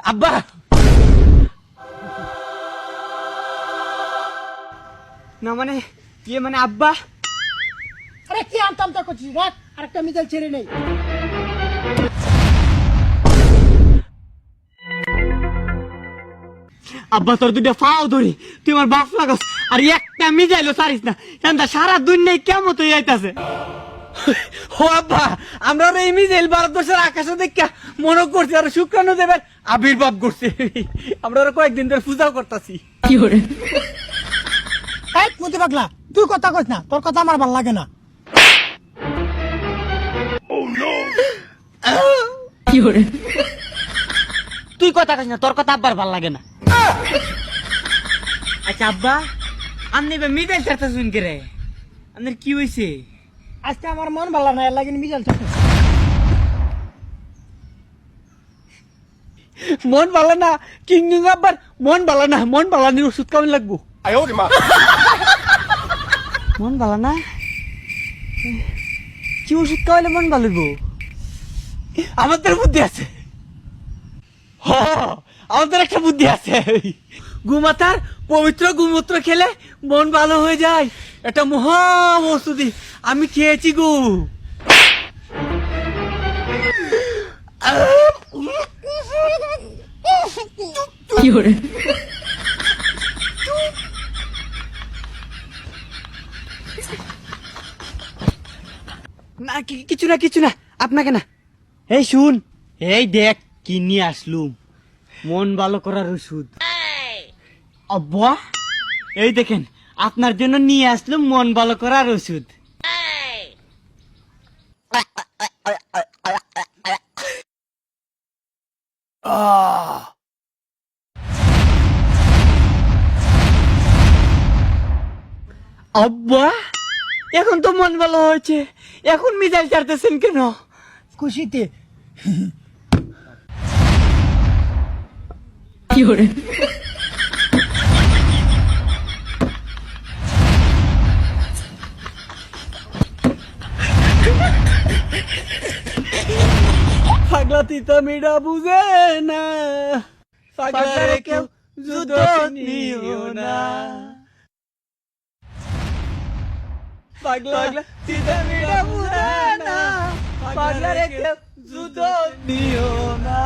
আব্বা না মানে ইয়ে মানে আব্বা আরে কি আমতা করছিস রাখ আরেকটা মিজাইল ছেড়ে নেই আব্বা তোর দুটো ফাও ধরি তুই আমার বাপ লাগাস আর একটা মিজাইলো সারিস না জানতা সারা দুনিয়ায় কেমন তুই আইতাছে ও আব্বা আমরা এই মিজাইল ভারতবর্ষের আকাশে দেখা মনে করছি আর শুক্রাণু দেবের আবির্ভাব করছে আমরা ওরা কয়েকদিন ধরে পূজাও করতেছি কি করে এই মতি পাগলা তুই কথা কইস না তোর কথা আমার ভালো লাগে না কি করে তুই কথা কইস না তোর কথা আব্বার ভাল লাগে না আচ্ছা আব্বা আপনি মিজাইল ছাড়তে শুন কে রে আপনার কি হয়েছে আজকে আমার মন ভালো না এর লাগে মিজাইল ছেড়ে মন ভালো না কিং আব্বার মন ভালো না মন ভালো নিয়ে ওষুধ কেমন লাগবো মন ভালো না কি ওষুধ খাওয়াইলে মন ভালো হইব আমাদের বুদ্ধি আছে আমাদের একটা বুদ্ধি আছে গুমাতার পবিত্র গুমূত্র খেলে মন ভালো হয়ে যায় এটা মহা ওষুধি আমি খেয়েছি গু কি করে না কিছু না আপনাকে না এই শুন এই দেখ কি নিয়ে আসলুম মন ভালো করার ওষুধ আব্বা এই দেখেন আপনার জন্য নিয়ে আসলুম মন ভালো করার ওষুধ আব্বা এখন তো মন ভালো হয়েছে এখন মিজাইল ছাড়তেছেন কেন খুশিতে কি করে পাগলা তিতা মিডা বুঝে না পাগলারে কেউ যুদ্ধ নিও না পাগলা তিতা মিডা বুঝে না পাগলারে কেউ যুদ্ধ নিও না